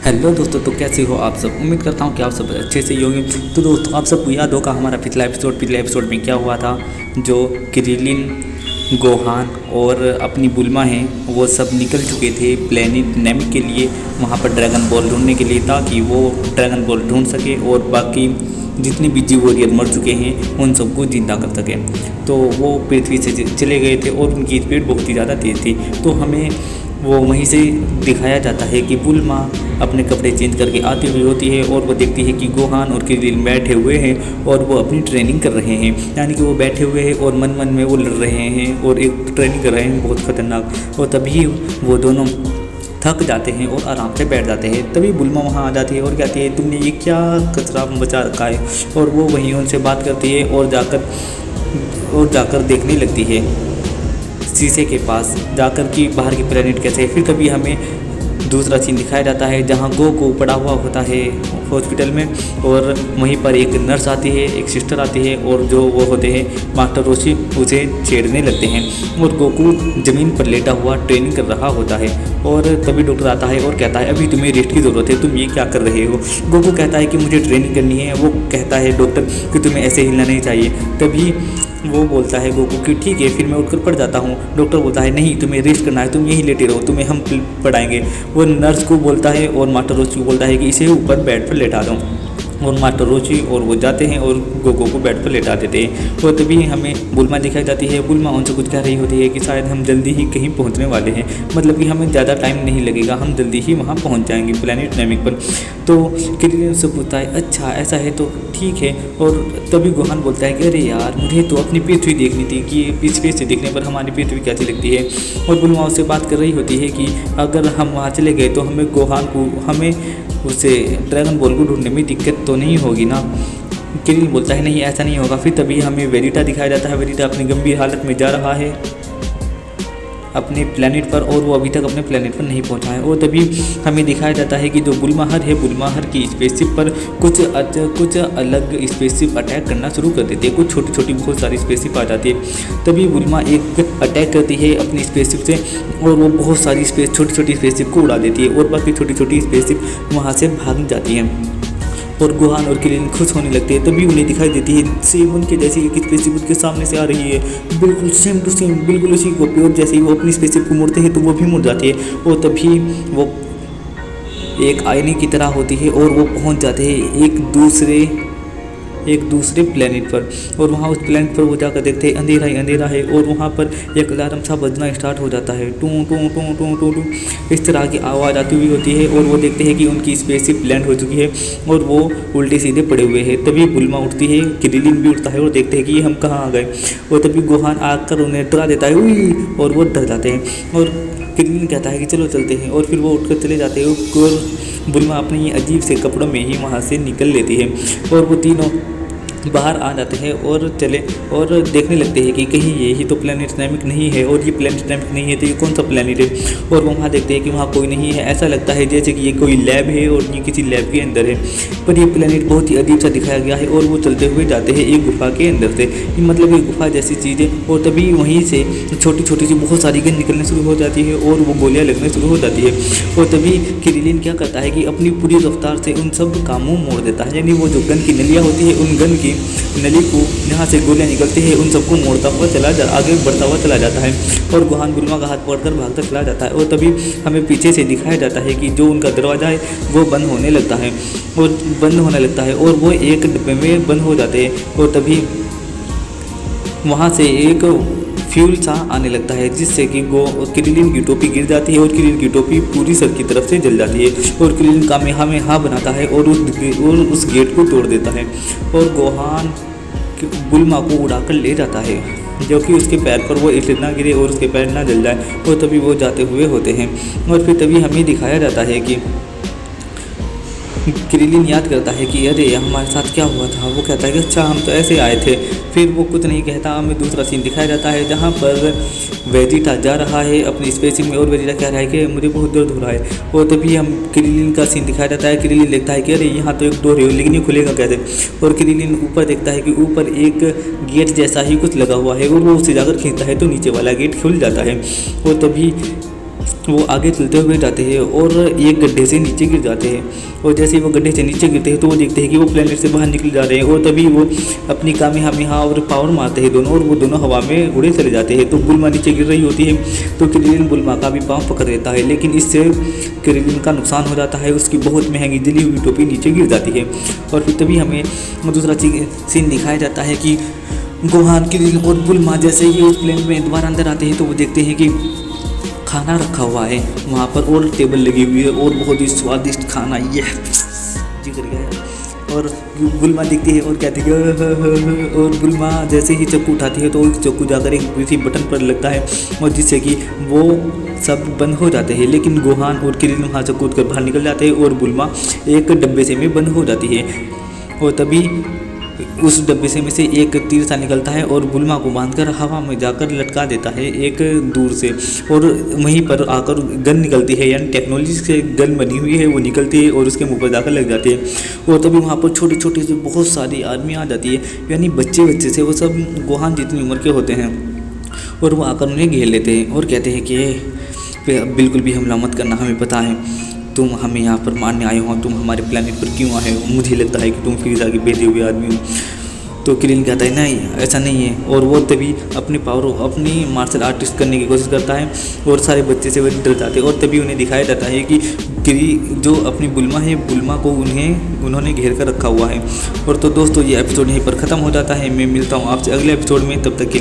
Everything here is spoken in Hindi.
हेलो दोस्तों, तो कैसे हो आप सब। उम्मीद करता हूँ कि आप सब अच्छे से ही होंगे। तो दोस्तों, आप सबको याद होगा हमारा पिछला एपिसोड में क्या हुआ था। जो क्रिलिन, गोहान और अपनी बुल्मा हैं वो सब निकल चुके थे प्लेनेट नेमी के लिए, वहाँ पर ड्रैगन बॉल ढूंढने के लिए, ताकि वो ड्रैगन बॉल ढूंढ सके और बाकी जितने भी जी वॉरियर मर चुके हैं उन सबको जिंदा कर सके। तो वो पृथ्वी से चले गए थे और उनकी स्पीड बहुत ही ज़्यादा तेज़ थी। तो हमें वो वहीं से दिखाया जाता है कि बुल्मा अपने कपड़े चेंज करके आती हुई होती है और वो देखती है कि गोहान और क्रिलिन बैठे हुए हैं और वो अपनी ट्रेनिंग कर रहे हैं। यानी कि वो बैठे हुए हैं और मन मन में वो लड़ रहे हैं और एक ट्रेनिंग कर रहे हैं बहुत ख़तरनाक। और तभी वो दोनों थक जाते हैं और आराम से बैठ जाते हैं। तभी बुल्मा वहाँ आ जाती है और कहती है, तुमने ये क्या कचरा बचा रखा है। और वो वहीं उनसे बात करती है और जाकर देखने लगती है शीशे के पास जाकर कि बाहर की प्लेनेट कैसे है। फिर कभी हमें दूसरा सीन दिखाया जाता है जहाँ गो को पड़ा हुआ होता है हॉस्पिटल में, और वहीं पर एक नर्स आती है, एक सिस्टर आती है, और जो वो होते हैं मास्टर रोशी उसे छेड़ने लगते हैं। और गोकू ज़मीन पर लेटा हुआ ट्रेनिंग कर रहा होता है। और तभी डॉक्टर आता है और कहता है, अभी तुम्हें रेस्ट की ज़रूरत है, तुम ये क्या कर रहे हो। गोकू कहता है कि मुझे ट्रेनिंग करनी है। वो कहता है डॉक्टर कि तुम्हें ऐसे हिलना नहीं चाहिए। तभी वो बोलता है गोकू कि ठीक है, फिर मैं उठकर पड़ जाता हूँ। डॉक्टर बोलता है, नहीं, तुम्हें रेस्ट करना है, तुम यहीं लेटे रहो, तुम्हें हम पढ़ाएंगे। वो नर्स को बोलता है और मास्टर रोशी को बोलता है कि इसे ऊपर बेड पर लेटा दो। और मास्टर रोशी और वो जाते हैं और गोकू को बेड पर लेटा देते हैं। और तभी हमें बुल्मा दिखाई जाती है। बुल्मा उनसे कुछ कह रही होती है कि शायद हम जल्दी ही कहीं पहुंचने वाले हैं, मतलब कि हमें ज़्यादा टाइम नहीं लगेगा, हम जल्दी ही वहां पहुंच जाएंगे प्लेनेट नेमिक पर। तो क्रिलिन से पूछता है, अच्छा ऐसा है तो ठीक है। और तभी गोहान बोलता है कि अरे यार, मुझे तो अपनी पृथ्वी देखनी थी कि स्पेस से देखने पर हमारी पृथ्वी कैसी लगती है। और बुल्मा उससे बात कर रही होती है कि अगर हम वहाँ चले गए तो हमें उसे ड्रैगन बॉल को ढूंढने में दिक्कत तो नहीं होगी ना। क्रिलिन बोलता है, नहीं ऐसा नहीं होगा। फिर तभी हमें वेरिटा दिखाया जाता है। वेरिटा अपनी गंभीर हालत में जा रहा है अपने प्लेनेट पर, और वो अभी तक अपने प्लेनेट पर नहीं पहुंचा है। और तभी हमें दिखाया जाता है कि जो बुल्माहर है, बुल्माहर की स्पेसशिप पर कुछ अलग स्पेसशिप अटैक करना शुरू कर देती है। कुछ छोटी छोटी बहुत सारी स्पेसशिप आ जाती है। तभी बुल्मा एक अटैक करती है अपनी स्पेसशिप से, और वो बहुत सारी छोटी छोटी स्पेसशिप को उड़ा देती है और बाकी छोटी छोटी स्पेसशिप वहाँ से भाग जाती हैं। और गोहान और क्रिलिन खुश होने लगते हैं। तभी उन्हें दिखाई देती है सेम उनके जैसी एक स्पेसशिप उसके सामने से आ रही है, बिल्कुल सेम टू सेम, बिल्कुल उसी कॉपी। और जैसे ही वो अपनी स्पेसशिप को मोड़ते हैं तो वो भी मुड़ जाती है। और तभी वो एक आईने की तरह होती है और वो पहुंच जाते हैं एक दूसरे प्लेनेट पर। और वहाँ उस प्लेनेट पर वो जाकर देखते हैं अंधेरा ही अंधेरा है, और वहाँ पर एक अलार्म सा बजना स्टार्ट हो जाता है, two two two two two two इस तरह की आवाज़ आती हुई होती है। और वो देखते हैं कि उनकी स्पेसशिप लैंड हो चुकी है और वो उल्टे सीधे पड़े हुए हैं। तभी बुल्मा उठती है, क्रिलिन भी उठता है और देखते हैं कि हम कहाँ आ गए। और तभी गोहान आकर उन्हें डरा देता है, उई, और वो डर जाते हैं। और क्रिलिन कहता है कि चलो चलते हैं, और फिर वो उठकर चले जाते हैं। और बुल्मा अपने ये अजीब से कपड़ों में ही वहाँ से निकल लेती है और वो तीनों बाहर आ जाते हैं और देखने लगते हैं कि कहीं ये ही तो प्लेनेट नेमिक नहीं है, और ये प्लेनेट नेमिक नहीं है तो ये कौन सा प्लेनेट है। और वहाँ देखते हैं कि वहाँ कोई नहीं है। ऐसा लगता है जैसे कि ये कोई लैब है और ये किसी लैब के अंदर है, पर ये प्लेनेट बहुत ही अजीब सा दिखाया गया है। और वो चलते हुए जाते हैं एक गुफा के अंदर से, मतलब एक गुफा जैसी चीज़ है। और तभी वहीं से छोटी छोटी सी बहुत सारी गन निकलने शुरू हो जाती है और वो गोलियाँ लगने शुरू हो जाती है। और तभी क्रिलिन क्या करता है कि अपनी पूरी रफ्तार से उन सब का मुँह मोड़ देता है, यानी वो जो गन की नलियाँ होती है उन गन की नली को जहाँ से गोलियाँ निकलती है उन सबको मोड़ता हुआ आगे बढ़ता हुआ चला जाता है। और गोहान बुल्मा का हाथ पकड़कर भागता चला जाता है। और तभी हमें पीछे से दिखाया जाता है कि जो उनका दरवाज़ा है वो बंद होने लगता है और वो एक डिब्बे में बंद हो जाते हैं। और तभी वहाँ से एक फ्यूल सा आने लगता है, जिससे कि क्रिलिन की टोपी गिर जाती है और क्रिलिन की टोपी पूरी सर की तरफ से जल जाती है। और क्रिलिन कामेहामेहा बनाता है और उस गेट को तोड़ देता है। और गोहान बुल्मा को उड़ाकर ले जाता है, जो कि उसके पैर पर वो इसलिए ना गिरे और उसके पैर ना जल जाए। और तभी वो जाते हुए होते हैं। और फिर तभी हमें दिखाया जाता है कि क्रिलिन याद करता है कि अरे हमारे साथ क्या हुआ था। वो कहता है कि अच्छा हम तो ऐसे आए थे। फिर वो कुछ नहीं कहता। हमें दूसरा सीन दिखाया जाता है जहाँ पर वेजिटा जा रहा है अपनी स्पेसशिप में, और वेजिटा कह रहा है कि मुझे बहुत दर्द हो रहा है। और तभी हम क्रिलिन का सीन दिखाया जाता है। क्रिलिन देखता है कि अरे यहाँ तो एक डोर है, लेकिन ये खुलेगा कैसे। और क्रिलिन ऊपर देखता है कि ऊपर एक गेट जैसा ही कुछ लगा हुआ है, और वो उससे जाकर खींचता है तो नीचे वाला गेट खुल जाता है। और तभी वो आगे चलते हुए जाते हैं और एक गड्ढे से नीचे गिर जाते हैं। और जैसे ही वो गड्ढे से नीचे गिरते हैं तो वो देखते हैं कि वो प्लेनेट से बाहर निकल जा रहे हैं। और तभी वो अपनी कामयाबियाँ और पावर मारते हैं दोनों, और वो दोनों हवा में उड़े चले जाते हैं। तो बुल्मा नीचे गिर रही होती है तो क्रिलिन बुल्मा का भी पाँव पकड़ लेता है, लेकिन इससे क्रिलिन का नुकसान हो जाता है। उसकी बहुत महंगी जली हुई टोपी नीचे गिर जाती है। और फिर तभी हमें दूसरा सीन दिखाया जाता है कि गोहान, क्रिलिन और बुल्मा जैसे ही उस प्लेन में दोबारा अंदर आते हैं तो वो देखते हैं कि खाना रखा हुआ है वहाँ पर और टेबल लगी हुई है और बहुत ही स्वादिष्ट खाना, ये जी कर गया। और बुल्मा दिखती है और कहती है और बुल्मा जैसे ही चाकू उठाती है तो चाकू जाकर एक किसी बटन पर लगता है और जिससे कि वो सब बंद हो जाते हैं। लेकिन गोहान और क्रिलिन वहाँ से कूद कर बाहर निकल जाते हैं और बुल्मा एक डब्बे से में बंद हो जाती है। और तभी उस डब्बे से में से एक तीर सा निकलता है और बुल्मा को बांधकर हवा में जाकर लटका देता है एक दूर से। और वहीं पर आकर गन निकलती है, यानी टेक्नोलॉजी से गन बनी हुई है, वो निकलती है और उसके मुंह पर जाकर लग जाती है। और तभी वहाँ पर छोटे छोटे से बहुत सारी आर्मी आ जाती है, यानी बच्चे से, वो सब गोहान जितनी उम्र के होते हैं। और वो आकर उन्हें घेर लेते हैं और कहते हैं कि बिल्कुल भी हमला मत करना, हमें पता है तुम हमें यहाँ पर मारने आए हो, तुम हमारे प्लेनेट पर क्यों आए हो, मुझे लगता है कि तुम फिर आगे भेजे हुए आदमी हो। तो क्रिलिन कहता है नहीं ऐसा नहीं है। और वो तभी अपनी पावर, अपनी मार्शल आर्टिस्ट करने की कोशिश करता है और सारे बच्चे से वो डर जाते हैं। और तभी उन्हें दिखाया जाता है कि जो अपनी बुल्मा है, बुल्मा को उन्होंने घेर कर रखा हुआ है। और तो दोस्तों ये एपिसोड यहीं पर ख़त्म हो जाता है। मैं मिलता हूँ आपसे अगले एपिसोड में, तब तक के